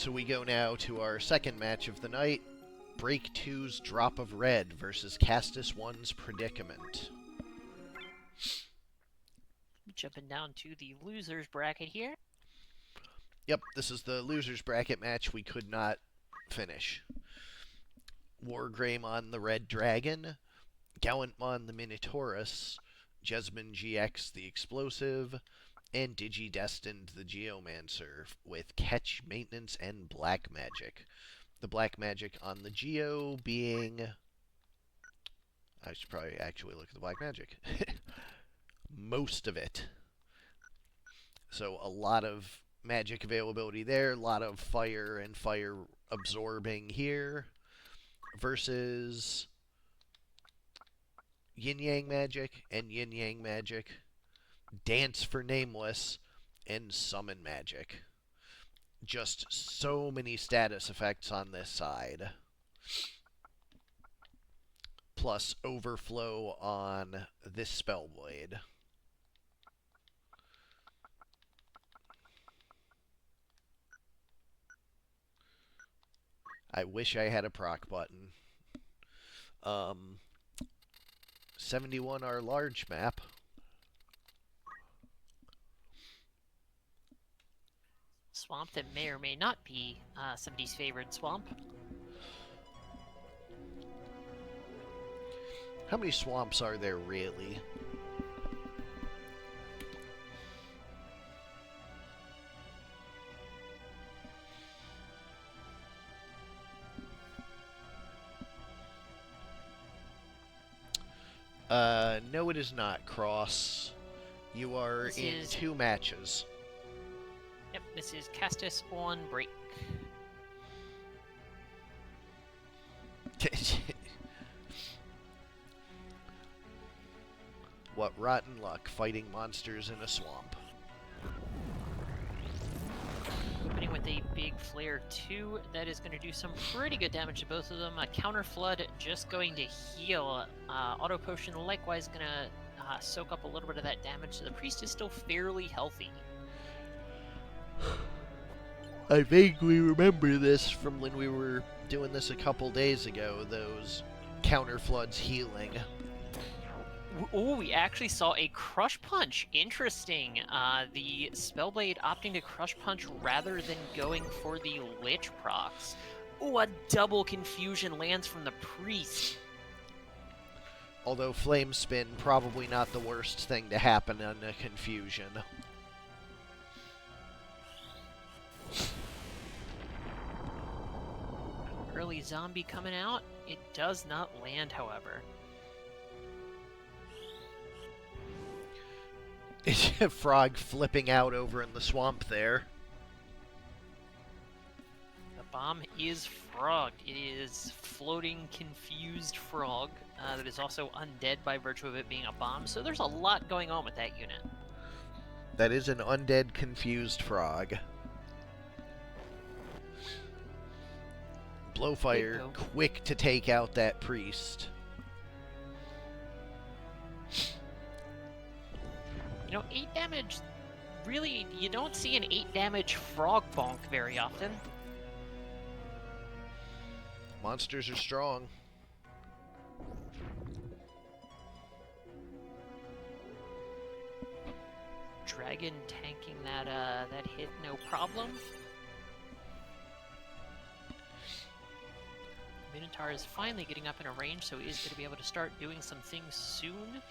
So we go now to our second match of the night. Break 2's Drop of Red versus Castus 1's Predicament. Jumping down to the losers bracket here. Yep, this is the losers bracket match we could not finish. Wargreymon the Red Dragon, Gallantmon the Minotaurus, Jesmond GX the Explosive, and Digidestined the Geomancer with Catch, Maintenance, and Black Magic. The Black Magic on the Geo being... I should probably actually look at the Black Magic. Most of it. So a lot of magic availability there, a lot of fire and fire absorbing here, versus Yin Yang Magic and Yin Yang Magic, Dance for Nameless, and Summon Magic. Just so many status effects on this side. Plus Overflow on this Spellblade. I wish I had a proc button. 71 our large map. Swamp that may or may not be somebody's favorite swamp. How many swamps are there really? No, it is not, Cross. You are in 2 matches. Yep, this is Castus on break. What rotten luck fighting monsters in a swamp. Opening with a big Flare 2, that is going to do some pretty good damage to both of them. A Counter Flood just going to heal. Auto Potion likewise going to soak up a little bit of that damage, so the Priest is still fairly healthy. I vaguely remember this from when we were doing this a couple days ago, those Counter Floods healing. Oh, we actually saw a Crush Punch. Interesting. The Spellblade opting to Crush Punch rather than going for the Lich procs. Oh, a double Confusion lands from the Priest. Although Flame Spin, probably not the worst thing to happen in a Confusion. Early Zombie coming out. It does not land, however. Frog flipping out over in the swamp there. The bomb is frogged. It is floating, confused frog that is also undead by virtue of it being a bomb. So there's a lot going on with that unit. That is an undead, confused frog. Blowfire, quick to take out that priest. You know, 8 damage, really, you don't see an 8 damage frog bonk very often. Monsters are strong. Dragon tanking that hit, no problem. Minotaur is finally getting up in a range, so he is going to be able to start doing some things soon.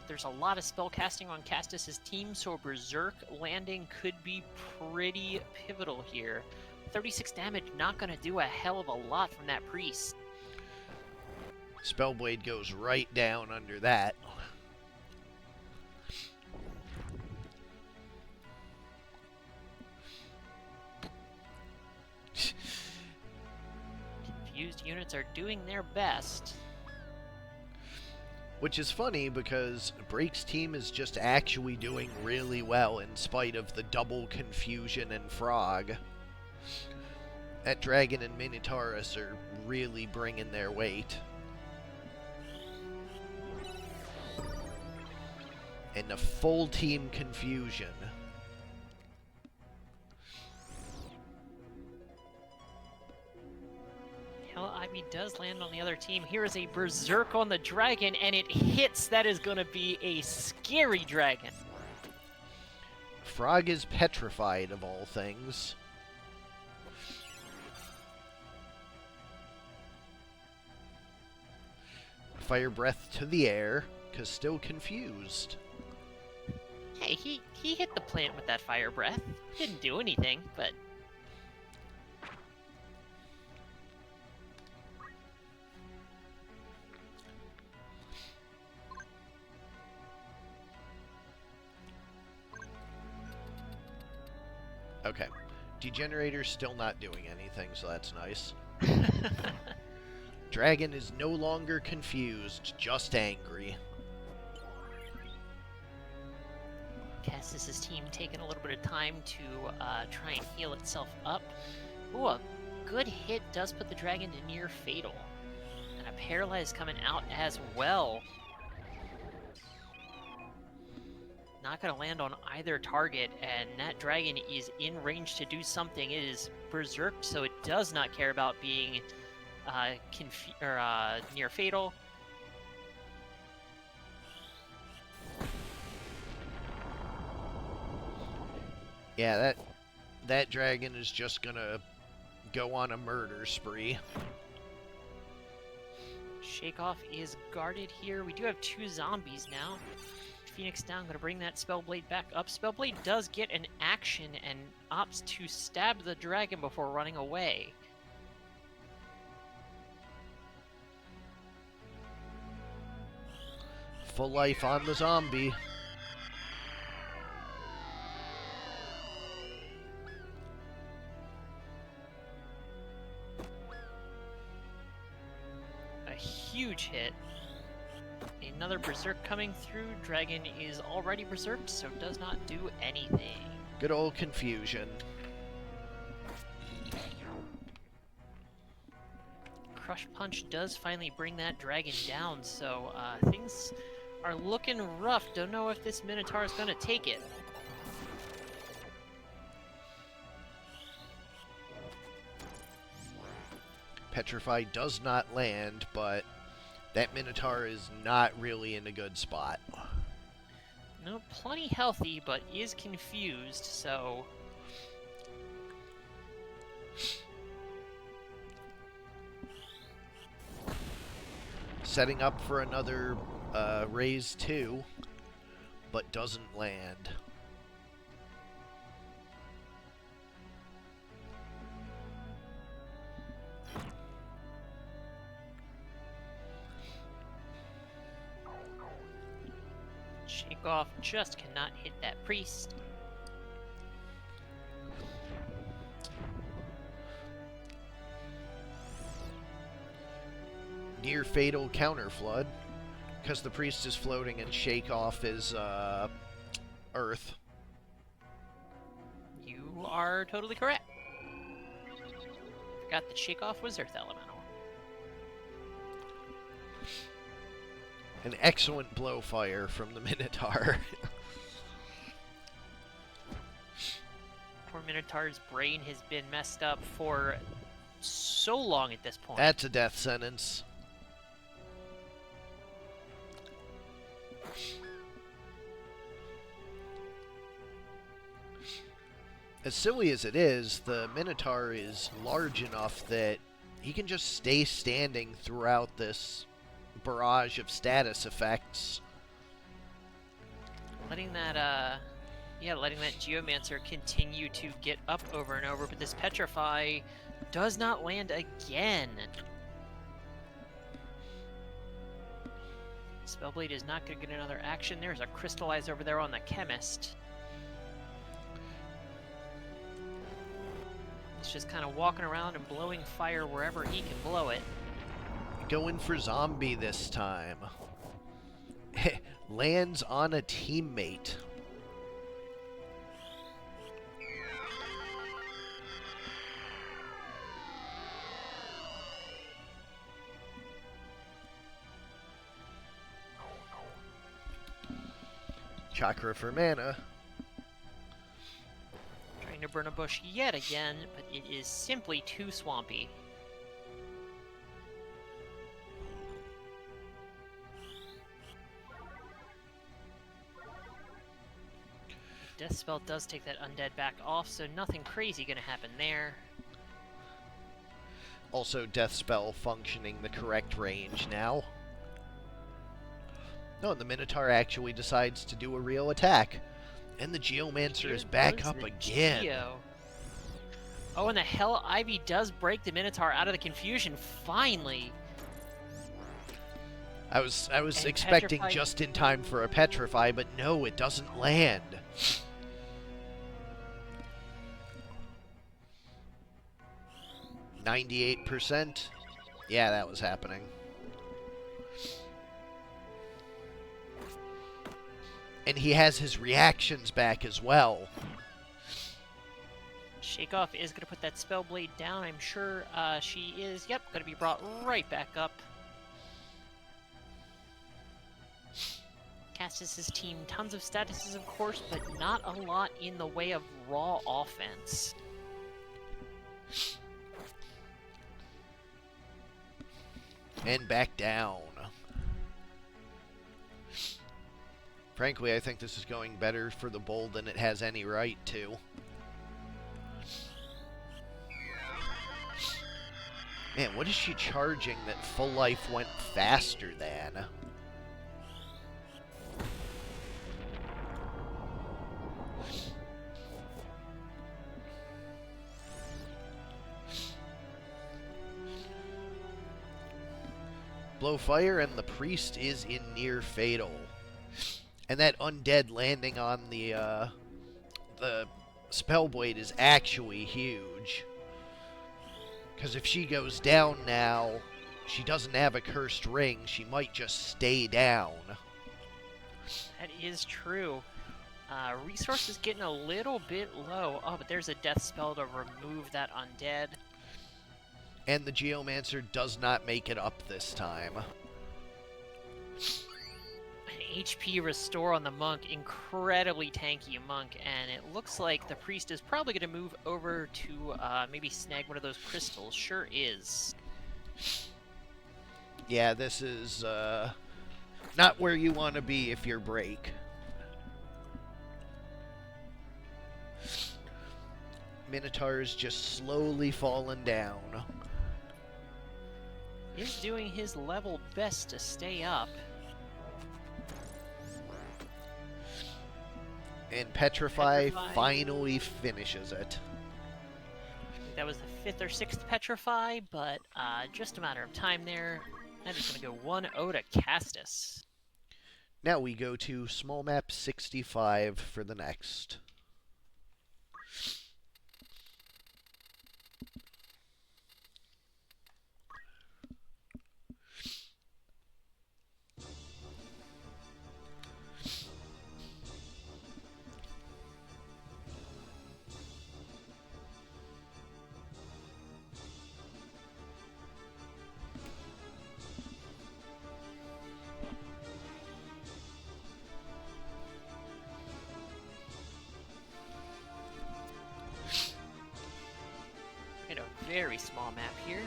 There's a lot of spell casting on Castus's team, so a Berserk landing could be pretty pivotal here. 36 damage, not going to do a hell of a lot from that Priest. Spellblade goes right down under that. Confused units are doing their best. Which is funny because Break's team is just actually doing really well in spite of the double Confusion and Frog. That Dragon and Minotaurus are really bringing their weight. And a full team Confusion. Hell Ivy does land on the other team. Here is a Berserk on the dragon, and it hits. That is going to be a scary dragon. Frog is petrified of all things. Fire breath to the air, because still confused. Hey, he hit the plant with that fire breath. Didn't do anything, but... Okay. Degenerator's still not doing anything, so that's nice. Dragon is no longer confused, just angry. Cassis' team taking a little bit of time to try and heal itself up. Ooh, a good hit does put the dragon to near fatal. And a paralyze coming out as well. Not going to land on either target, and that dragon is in range to do something. It is berserked, so it does not care about being near fatal. Yeah, that dragon is just gonna go on a murder spree. Shakeoff is guarded here. We do have 2 zombies now. Phoenix down, going to bring that Spellblade back up. Spellblade does get an action and opts to stab the dragon before running away. Full life on the zombie. A huge hit. Another Berserk coming through. Dragon is already berserked, so does not do anything. Good old confusion. Crush Punch does finally bring that dragon down, so things are looking rough. Don't know if this Minotaur is going to take it. Petrify does not land, but that Minotaur is not really in a good spot. No, plenty healthy, but is confused, so... Setting up for another raise 2, but doesn't land. Shakeoff just cannot hit that priest. Near fatal counter flood, because the priest is floating and Shakeoff is earth. You are totally correct. Forgot that Shakeoff was Earth Elemental. An excellent blow fire from the Minotaur. Poor Minotaur's brain has been messed up for so long at this point. That's a death sentence. As silly as it is, the Minotaur is large enough that he can just stay standing throughout this barrage of status effects. Letting that Geomancer continue to get up over and over, but this Petrify does not land again. Spellblade is not going to get another action. There's a Crystallize over there on the Chemist. He's just kind of walking around and blowing fire wherever he can blow it. Going for zombie this time. Lands on a teammate. Chakra for mana. Trying to burn a bush yet again, but it is simply too swampy. Death Spell does take that undead back off, so nothing crazy gonna happen there. Also, Death Spell functioning the correct range now. No, the Minotaur actually decides to do a real attack. And the Geomancer is back up again. Geo. Oh, and the Hell Ivy does break the Minotaur out of the confusion, finally! I was And expecting Petrify. just in time for a Petrify, but no, it doesn't land. %. Yeah, that was happening. And he has his reactions back as well. Shakeoff is going to put that Spellblade down, I'm sure she is. Yep, going to be brought right back up. Castus's team, tons of statuses, of course, but not a lot in the way of raw offense. And back down. Frankly, I think this is going better for the Bull than it has any right to. Man, what is she charging that Full Life went faster than? Blow fire, and the priest is in near fatal. And that undead landing on the Spellblade is actually huge. Because if she goes down now, she doesn't have a cursed ring. She might just stay down. That is true. Resource is getting a little bit low. Oh, but there's a death spell to remove that undead. And the Geomancer does not make it up this time. An HP restore on the monk, incredibly tanky monk, and it looks like the priest is probably going to move over to maybe snag one of those crystals. Sure is. Yeah, this is not where you want to be if you're break. Minotaur's just slowly falling down. Is doing his level best to stay up. And Petrify finally finishes it. That was the 5th or 6th Petrify, but just a matter of time there. That is going to go 1-0 to Castus. Now we go to small map 65 for the next. Very small map here.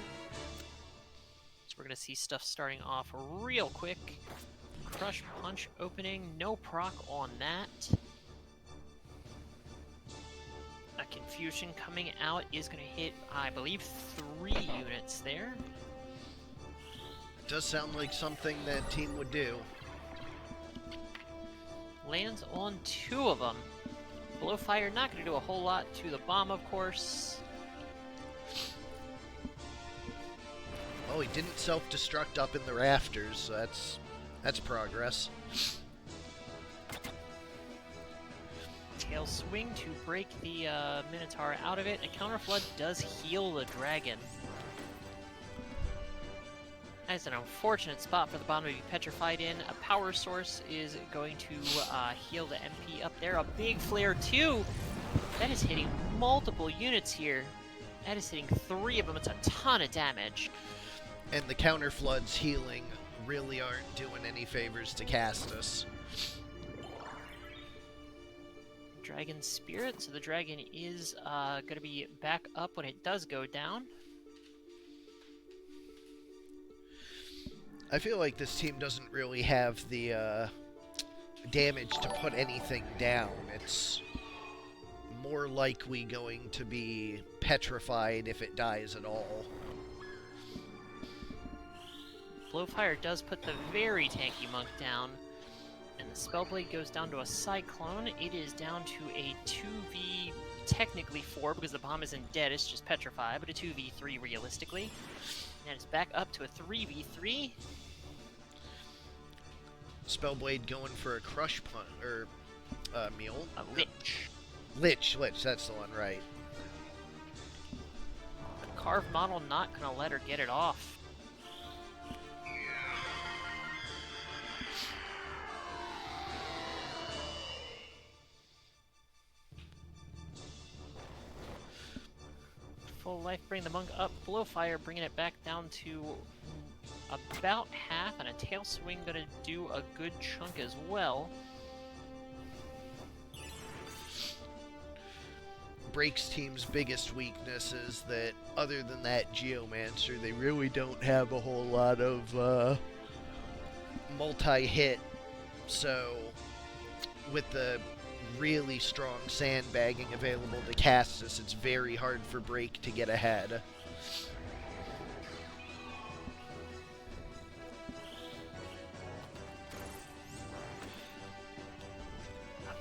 So we're going to see stuff starting off real quick. Crush Punch opening, no proc on that. A Confusion coming out is going to hit, I believe, 3 units there. Does sound like something that team would do. Lands on 2 of them. Blowfire not going to do a whole lot to the bomb, of course. Oh, he didn't self-destruct up in the rafters, so that's progress. Tail swing to break the Minotaur out of it. A Counterflood does heal the dragon. That's an unfortunate spot for the bomb to be petrified in. A power source is going to heal the MP up there. A big flare too. That is hitting multiple units here. That is hitting 3 of them. It's a ton of damage. And the Counterflood's healing really aren't doing any favors to Castus. Dragon Spirit, so the dragon is going to be back up when it does go down. I feel like this team doesn't really have the damage to put anything down. It's more likely going to be petrified if it dies at all. Blowfire does put the very tanky monk down, and the Spellblade goes down to a Cyclone. It is down to a 2v, technically 4, because the bomb isn't dead, it's just petrified, but a 2v3 realistically. And it's back up to a 3v3. Spellblade going for a crush punt, or Mule? A Lich. Lich, that's the one, right. The Carved model not gonna let her get it off. Full life, bring the monk up. Blowfire, bringing it back down to about half, and a tail swing gonna do a good chunk as well. Break's team's biggest weakness is that, other than that Geomancer, they really don't have a whole lot of multi-hit. So, with the really strong sandbagging available to Castus, it's very hard for Break to get ahead.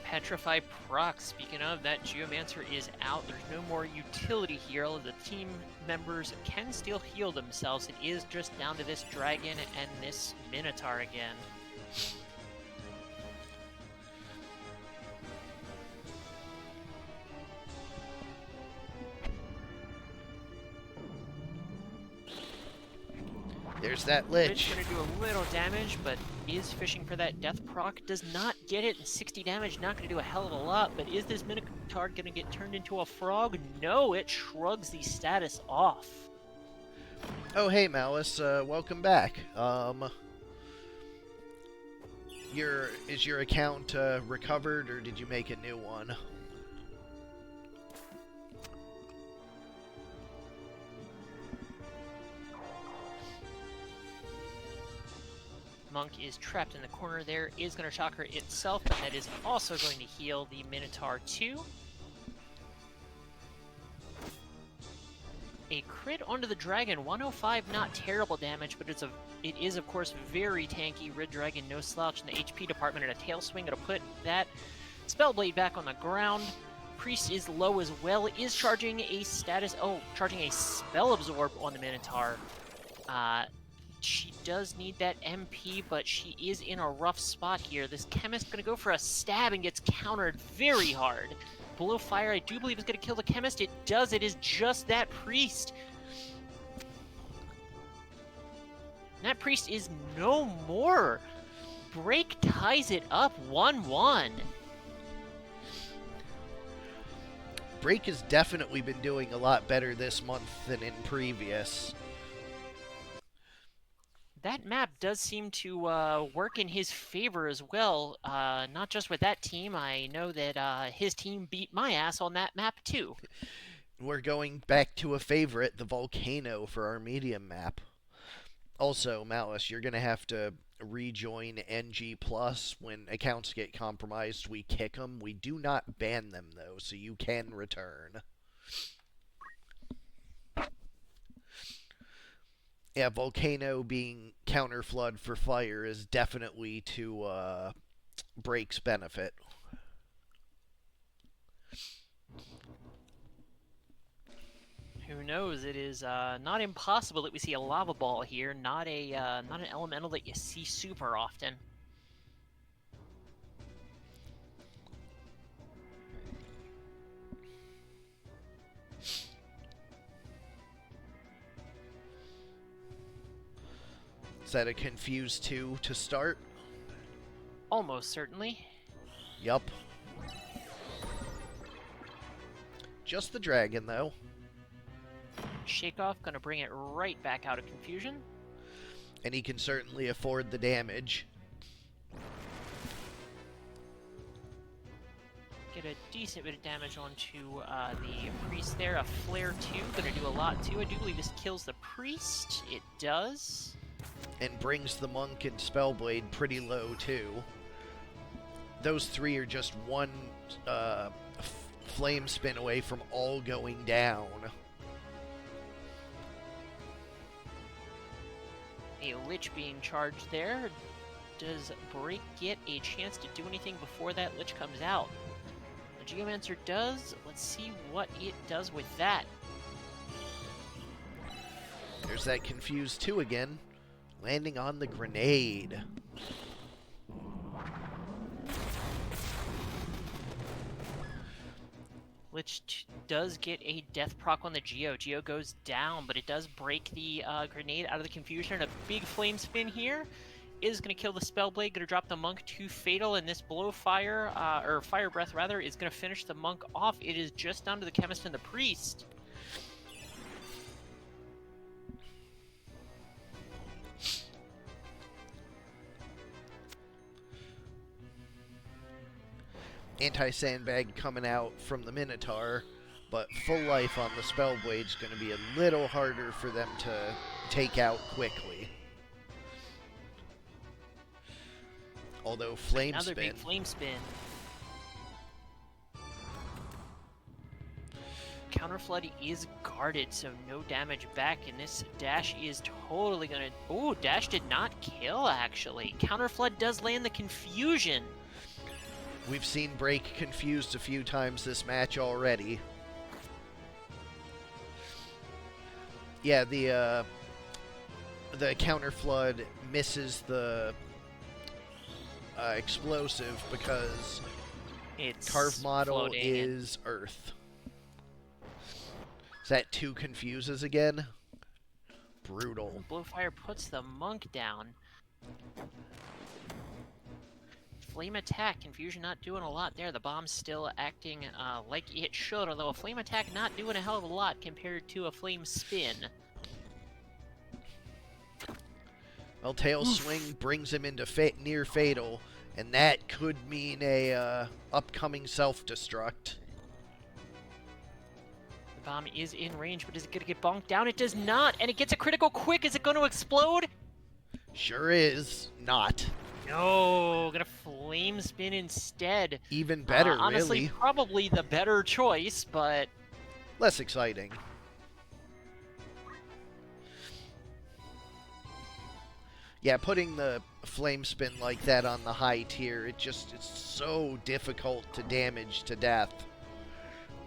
Petrify proc. Speaking of, that Geomancer is out. There's no more utility here. All of the team members can still heal themselves. It is just down to this dragon and this Minotaur again. There's that Lich. Gonna do a little damage, but is fishing for that death proc. Does not get it, and 60 damage, not gonna do a hell of a lot, but is this Minotaur gonna get turned into a frog? No, it shrugs the status off. Oh, hey, Malice, welcome back. Is your account recovered, or did you make a new one? Monk is trapped in the corner there, is going to shock her itself, but that is also going to heal the Minotaur too. A crit onto the dragon, 105, not terrible damage, but it is of course very tanky. Red Dragon, no slouch in the HP department, and a tail swing going to put that Spellblade back on the ground. Priest is low as well, is charging a charging a Spell Absorb on the Minotaur. She does need that MP, but she is in a rough spot here. This Chemist going to go for a stab and gets countered very hard. Blowfire, I do believe, is going to kill the Chemist. It does. It is just that Priest. And that Priest is no more. Break ties it up 1-1. Break has definitely been doing a lot better this month than in previous. That map does seem to work in his favor as well. Not just with that team. I know that his team beat my ass on that map too. We're going back to a favorite, the Volcano, for our medium map. Also, Malice, you're going to have to rejoin ngplus. When accounts get compromised, we kick them. We do not ban them, though, so you can return. Yeah, Volcano being counterflood for fire is definitely to Break's benefit. Who knows? It is not impossible that we see a lava ball here. Not an elemental that you see super often. Is that a Confuse 2 to start? Almost certainly. Yup. Just the dragon, though. Shakeoff gonna bring it right back out of confusion. And he can certainly afford the damage. Get a decent bit of damage onto the priest there. A flare too, gonna do a lot too. I do believe this kills the priest. It does. And brings the monk and Spellblade pretty low too. Those three are just one flame spin away from all going down. A Lich being charged there. Does Break get a chance to do anything before that Lich comes out? The Geomancer does. Let's see what it does with that. There's that Confuse 2 again, landing on the grenade. Lich does get a death proc on the Geo. Geo goes down, but it does break the grenade out of the confusion. A big flame spin here is going to kill the Spellblade, going to drop the Monk to Fatal, and this Blow Fire, or Fire Breath rather, is going to finish the Monk off. It is just down to the Chemist and the Priest. Anti-sandbag coming out from the Minotaur, but full life on the Spellblade's going to be a little harder for them to take out quickly. Although Flame Another Spin. big Flame Spin. Counterflood is guarded, so no damage back, and this Dash is totally gonna... Ooh, Dash did not kill, actually. Counterflood does land the Confusion. We've seen Break confused a few times this match already. Yeah, the Counterflood misses the explosive because It's Carve Model floating is Earth. Is that 2 confuses again? Brutal. Blowfire puts the Monk down. Flame Attack, Confusion not doing a lot there. The bomb's still acting like it should, although a Flame Attack not doing a hell of a lot compared to a Flame Spin. Well, Tail Swing brings him into near Fatal, and that could mean a upcoming self-destruct. The bomb is in range, but is it going to get bonked down? It does not, and it gets a critical quick. Is it going to explode? Sure is not. No, gonna Flame Spin instead. Even better, honestly, really. probably the better choice, but... Less exciting. Yeah, putting the Flame Spin like that on the high tier, it's so difficult to damage to death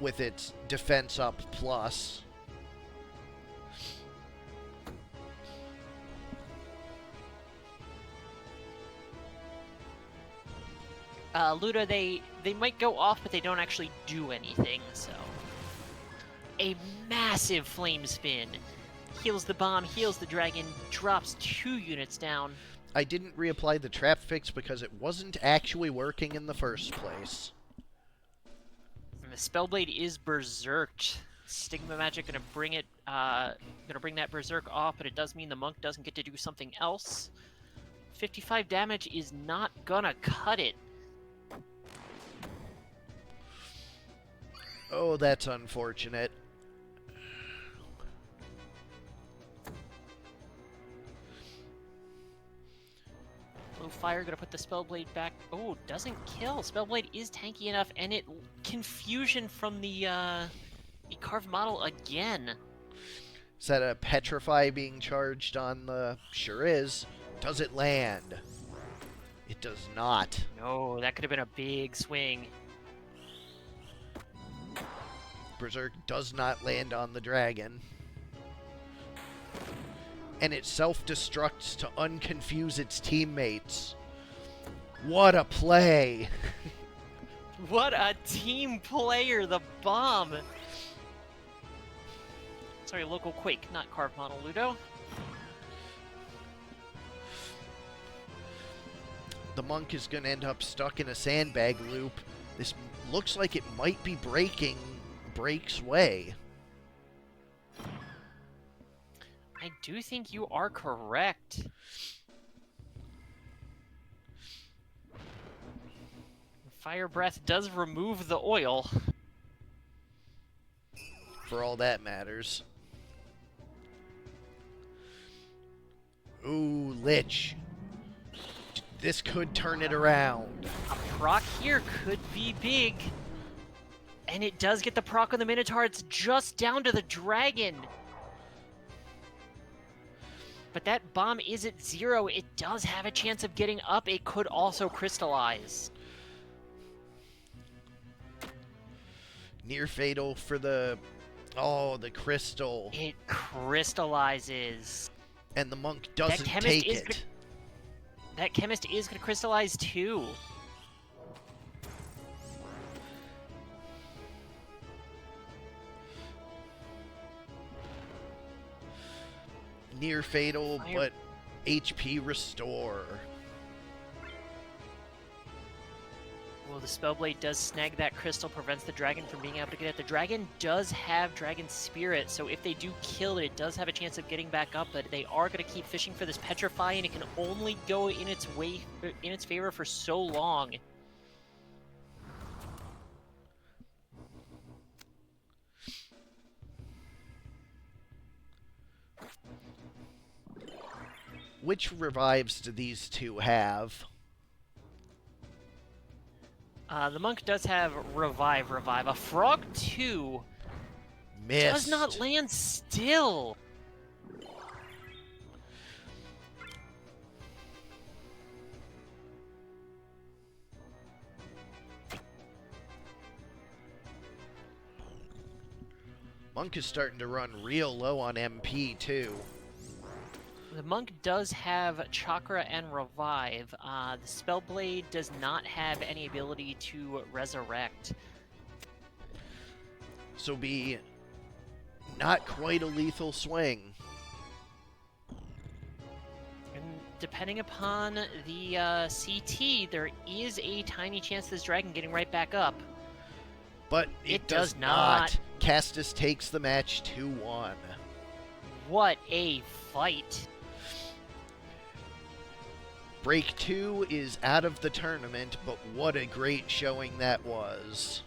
with its defense up plus. Luda, they might go off, but they don't actually do anything, so... A massive Flame Spin. Heals the bomb, heals the dragon, drops 2 units down. I didn't reapply the trap fix because it wasn't actually working in the first place. And the Spellblade is berserked. Stigma Magic gonna bring it, gonna bring that berserk off, but it does mean the Monk doesn't get to do something else. 55 damage is not gonna cut it. Oh, that's unfortunate. Fire gonna put the Spellblade back. Oh, doesn't kill. Spellblade is tanky enough, and it Confusion from the Carved Model again. Is that a Petrify being charged on the... Sure is. Does it land? It does not. No, that could have been a big swing. Berserk does not land on the dragon. And it self-destructs to unconfuse its teammates. What a play! What a team player, the bomb! Sorry, local Quake, not Carved Model, Ludo. The Monk is going to end up stuck in a sandbag loop. This looks like it might be breaking Break's way. I do think you are correct. Fire Breath does remove the oil. For all that matters. Ooh, Lich. This could turn it around. A proc here could be big. And it does get the proc on the Minotaur. It's just down to the dragon. But that bomb is at 0. It does have a chance of getting up. It could also crystallize. Near fatal for the... Oh, the crystal. It crystallizes. And the monk doesn't take it. That chemist is going to crystallize too. Near fatal, but HP restore. Well, the Spellblade does snag that crystal, prevents the dragon from being able to get it. The dragon does have Dragon Spirit, so if they do kill it, it does have a chance of getting back up, but they are going to keep fishing for this Petrify, and it can only go in its favor for so long. Which revives do these two have? The monk does have Revive. A Frog 2 Missed. does not land still. Monk is starting to run real low on MP, too. The monk does have Chakra and Revive. The Spellblade does not have any ability to resurrect. So be not quite a lethal swing. And depending upon the CT, there is a tiny chance of this dragon getting right back up. But it does not. Castus takes the match 2-1. What a fight. Break 2 is out of the tournament, but what a great showing that was.